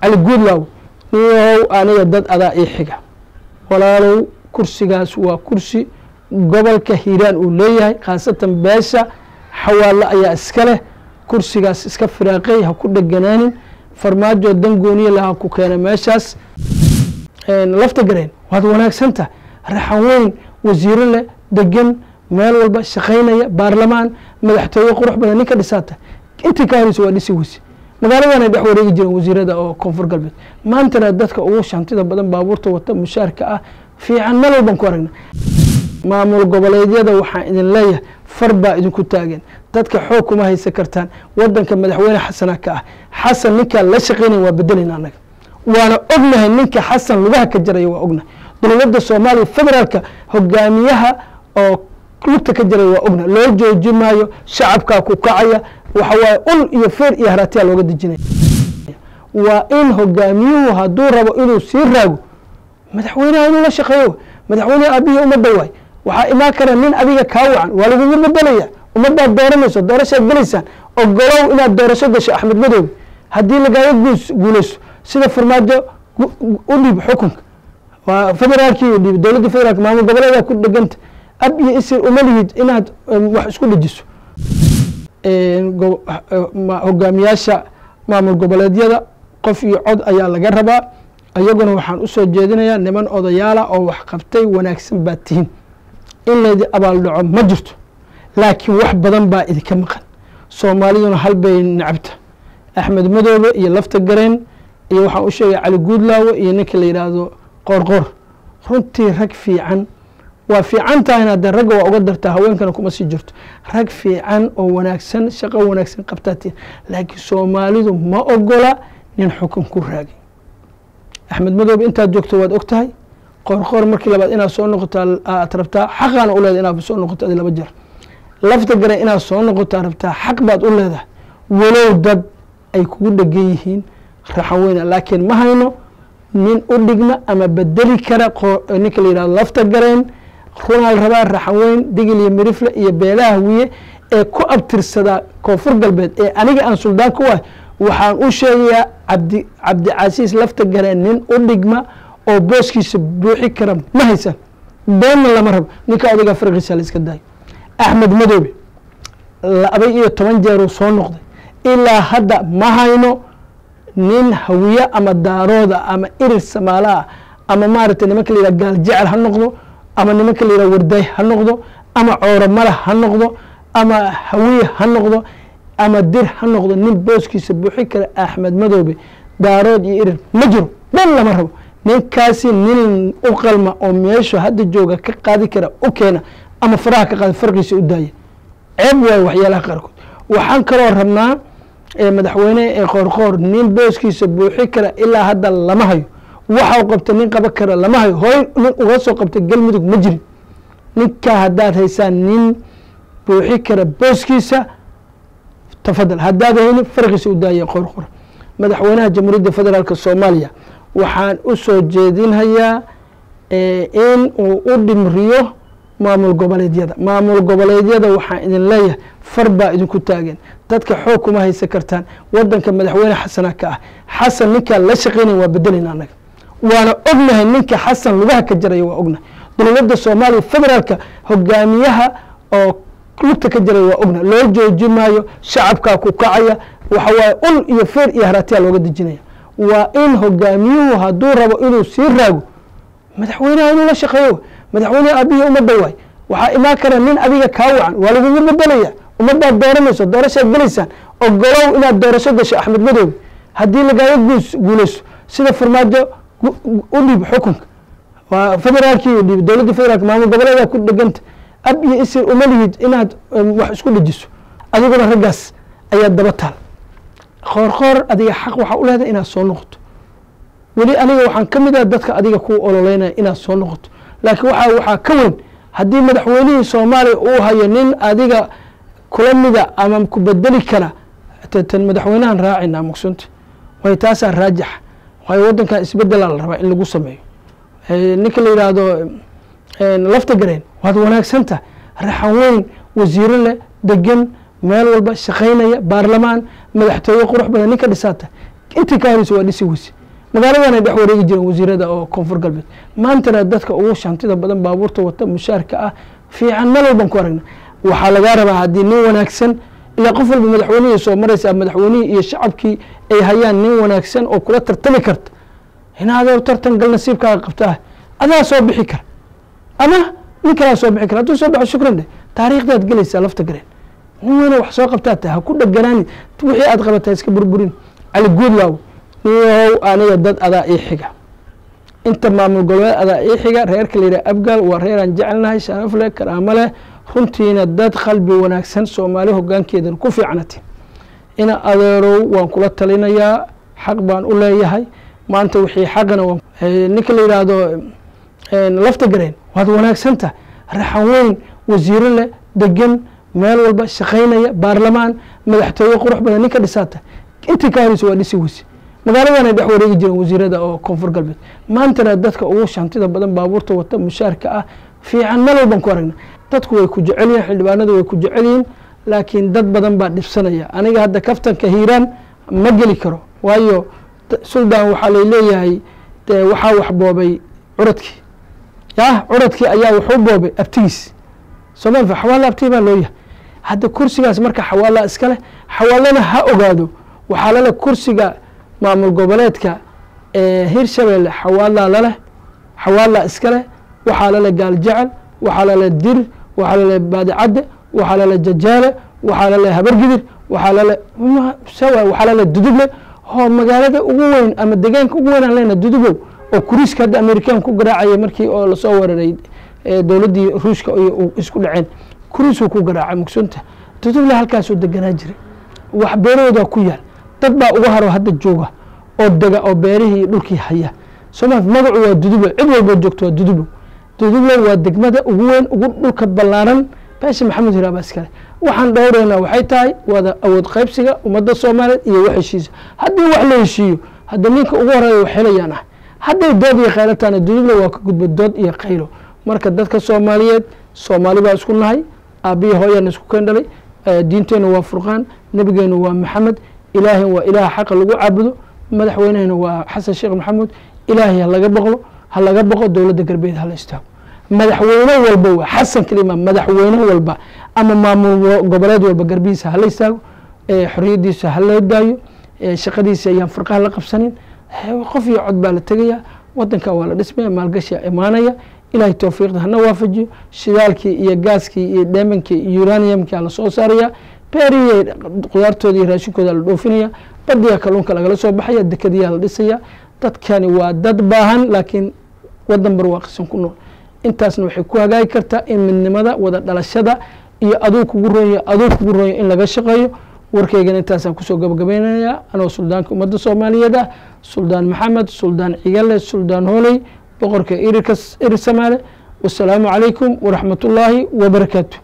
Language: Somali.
على جودلاو نيو أنا يدد أداء إحجة ولا لو كرسي جاس وكرسي قبل كهيران وليه خاصة باشا حوالي أي أسكله كرسي جاس إسكف راقي هكود الجنان فرماجو الدنجونية لها كوكانا ماشاس لفت جرين وهذا هناك سنة رحوين وزير له دجن مال والبا شقينيا بارلمان مدحتوي قروح بدن ninka dhisata inta kaariso waa dhisi wasi magaalada dhex wareegi jiray wasiirada oo koonfur galbeed maantana dadka ugu shantida badan baabuurta wata mushaarka ah fiican meel walban ku aragna maamul goboleedyada waxaan idin leeyahay farba idinku taagan dadka xoog kuma haysan kartaan wadanka madaxweyne xasan ka ah xasan ninka la shaqeynay waa bedelina anaga waana ognahay ninka xasan lugaha ka jaray waa ognahay dowladda Soomaaliya federaalka hogaamiyaha oo lugta ka jaray waa ognahay loo joojimaayo shacabka ku kacaya waxa way ul iyo feer iyo haratiya looga dejinay waa in hogaamiyuhu haduu rabo inuu sii raago madaxweynaha inuu la shaqeeyo madaxweynaha abiyo umada way waxa imaan kara nin adiga ka wacan waa lagu bedelaya umada dooranayso doorasho galaysan oo golow inaad doorasho gasho Axmed Madow hadii laga guuleyso sida farmaajo u dhib xukunka waa federaalkii u dhib dawladda federaalka maamul goboleedka ku dhaganta ab iyo isir umaliyid inaad wax isku dhajiso hogaamiyaasha maamul goboleedyada qof iyo cod ayaa laga rabaa ayaguna waxaan u soo jeedinayaa niman odayaala oo wax qabtay wanaagsan baad tihiin in leedi abaal dhaco ma jirto laakiin wax badan baa idinka maqan Soomaaliduna hal bay nacabta Axmed Madow iyo lafta gareen iyo waxaan u sheegay Cali Guudlaawo iyo ninka la yiraahdo qorqor runtii rag fiican waa fiican tahay inaad rag waa uga dartaa haweenkana kuma sii jirto rag fiican oo wanaagsan shaqo wanaagsan qabtaatiin laakiin Soomaalidu ma ogola nin xukun ku raagay Axmed Madow inta joogto waad ogtahay qorqor markii labaad inaad soo noqoto aad rabtaa xaqan u leedahay inaad soo noqoto laba jeer lafta gareen inaad soo noqoto rabtaa xaq baad u leedahay walow dad ay kugu dhagan yihiin raxaweyna laakiin ma hayno nin u dhigma ama bedeli kara ninka la yiraahdo lafta gareen runal rabaa raxaweyn digil iyo mirifle iyo beelaha wiye ee ku abtirsada koonfur galbeed ee aniga aan suldaan ku wahay waxaan u sheegayaa cabdi casiis lafta gareen nin u dhigma oo booskiisa buuxi kara ma haysan been lama rabo ninka adiga farqiisa la iska day Axmed Madow 12 jeer soo noqday ilaa hadda ma hayno nin hawiye ama daarooda ama irir Soomaaliya ama maartay nimanka la gaal jecel ha noqdo ama nimanka la warday ha noqdo ama cooro mala ha noqdo ama hawiye ha noqdo ama dir ha noqdo nin booskiisa buuxi kara Axmed Madow daarood iyo irir ma jiro been lama rabo ninkaasi nin u qalma oo meesha hadda jooga ka qaadi kara u keena ama faraha ka qaad farqiisa u daaya ceeb way waxyaalaha qaarkood waxaan kaloo rabnaa madaxweyne qorqor nin booskiisa buuxi kara ilaa hadda lama hayo waxa uu qabtay nin qaba kara lama hayo hooy nin uga soo qabtay galmudug ma jirin ninka haddaad haysaan nin buuxi kara booskiisa tafadal haddaad haynin farqiisa u daaya qorqor madaxweynaha jamhuuriyadda federaalka Soomaaliya waxaan u soo jeedinayaa in uu u dhimriyo maamul goboleedyada waxaan idin leeyahay farba idinku taagan dadka xoog kuma haysan kartaan wadanka madaxweyne xasan ka ah xasan ninka la shaqeynay waa bedelina anaga waana ognahay ninka xasan lugaha ka jaray waa ognahay dowladda Soomaaliya federaalka hogaamiyaha oo lugta ka jaray waa ognahay loo joojimaayo shacabka ku kacaya waxa way ul iyo feer iyo haratiya looga dejinaya waa in hogaamiyuhu haduu rabo inuu sii raago madaxweynaha inuu la shaqeeyo madaxweynaha abiyo umada way waxa imaan kara nin adiga ka wacan waa lagu bedelaya umada dooranayso doorasho galaysan oo golow inaad doorasho gasho Axmed Madow hadii laga guuleyso sida farmaajo u dhib xukunka waa federaalkii u dhib dawladda federaalka maamul goboleedka ku dhaganta ab iyo isir umaliyid inaad wax isku dhajiso adiguna ragaas ayaa daba taal qorqor adiga xaq waxa u leedahay inaad soo noqoto wali aniga waxaan kamid ah dadka adiga ku ololeynaya inaad soo noqoto laakiin waxa ka weyn hadii madaxweynaha Soomaaliya uu hayo nin adiga kulamida ama ku bedeli kara tan madaxweynahan raacina maqsuunta way taas raajax way wadanka isbedel la raba in lagu sameeyo ninka la yiraahdo lafta gareen waad wanaagsanta raxaweyn wasiir leh degan meel walba shaqeynaya baarlamaan madaxtooyo qurux badan ninka dhisata intii ka horeysa waa dhisi weyse magaaladan ay dhex wareegi jireen wasiirada oo koonfur galbeed maantana dadka ugu shantida badan baabuurta wata mushaarka ah fiican meel walban ku aragna waxaa lagaa rabaa haddii nin wanaagsan ilaa qof walba madaxweynihii soo maraysaa madaxweynihii iyo shacabkii ay hayaan nin wanaagsan oo kula tartami karta inaadoo tartan gal nasiibkaaga qabtaa adaa soo bixi kara ama nin kalaa soo bixi kara hadduu soo baxo shukran dheh taariikhdaad gelaysaa lafta gareen nin weyna wax soo qabtaa tahay ha ku dheganaani wixii aad qabataa iska burburin cali guudlaaw niyow aniga dad adaa ii xiga inta maamul goboleed adaa ii xiga reerka la yidhaha abgaal waa reeraan jecelnahay sharaf leh karaamo leh runtiina dad qalbi wanaagsan soomaali hoggaankeedan ku fiicnati ina adeerow waan kula talinayaa xaq baan u leeyahay maanta wixii xaqana ninka la yidhaahdo lafta gareen waad wanaagsanta raxan weyn wasiiro leh degan meel walba shaqaynaya baarlamaan madaxtooye qurux badan ninka dhisaata intii ka horeysa waa dhisi weyse magaaladan ay dhex wareegi jireen wasiirada oo koonfur galbeed maantana dadka ugu shantida badan baabuurta wata mushaarka ah fiican meel walban ku aragna dadku way ku jecel yihiin xildhibaanadu way ku jecel yihiin laakiin dad badan baa dhibsanaya aniga hadda kaftanka hiiraan ma geli karo waayo suldaan waxaa lay leeyahay waxaa wax boobay curadkii curadkii ayaa wuxuu boobay abtigiis soomaalfa xawaala abtigi baa loo yahay hadda kursigaas marka xawaala iska leh xawaalana ha ogaado waxaa lale kursiga maamul goboleedka hirshabeelle xawaalaa laleh xawaalaa iska leh waxaa lale gaal jecel waxaa lale dir waxaa lale baadicadde waxaa lale jajaale waxaa lale habargidir waxaa lale waxaa lale duduble oo magaalada ugu weyn ama deegaanka ugu weyn aan leenahay dudubow oo kuriiska hadda amerikaan ku garaacaya markii oo lasoo weeraray dowladdii ruushka iyo isku dhaceen kuriisuu ku garaacay mugsunta duduble halkaasuu deganaa jiray wax beerahooda ku yaal dad baa uga haro hadda jooga oo dega oo beerihii dhulkii haya soomaal magacu waa duduble cid walboo joogto waa duduble duduble waa degmada ugu weyn ugu dhulka ballaaran beesha maxamed hiraaba iskale waxaan dhowreynaa waxay tahay wada awood qaybsiga ummadda soomaaliyeed iyo wax heshiisa haddii wax la heshiiyo hadda ninka ugu horeeya wax helayaan ah hadday dood iyo khaylo taana duduble waa ka gudba dood iyo khaylo marka dadka soomaaliyeed soomaali baa isku nahay aabbihi hooyana isku keen dhalay diinteenna waa furqaan nebigeena waa maxamed ilaahay waa ilaaha xaqa lagu caabudo madaxweynehena waa xasan sheekh maxamuud ilaahay ha laga boqo dowladda galbeed hala istaago madaxweyne walba waa xasan kalima madaxweyne walba ama maamul goboleed walba garbihiisa hala istaago xoriyadiisa hala daayo shaqadiisa ayaan farqaha la qabsanin qof iyo cod baa la tegaya wadanka waa la dhismaya maalgashiya imaanaya ilaahay towfiiqda hana waafajiyo shidaalkii iyo gaaskii iyo dheemankii iyo uraniumkii la soo saaraya beerihii qudaartooda iyo raashinkooda la dhoofinaya badiya kalluunka lagala soo baxaya dekadiyaa la dhisaya dadkani waa dad baahan laakiin wadan barwaaqisan ku nool intaasna waxay ku hagaagi kartaa in midnimada wada dhalashada iyo aduu kugu ronya in laga shaqeeyo warkaygana intaasaan kusoo gabagabaynayaa anoo suldaanka ummadda soomaaliyeed ah suldaan maxamed suldaan cigale suldaan hooley boqorka iri samaale wasalaamu calaykum waraxmat ullaahi wabarakaatu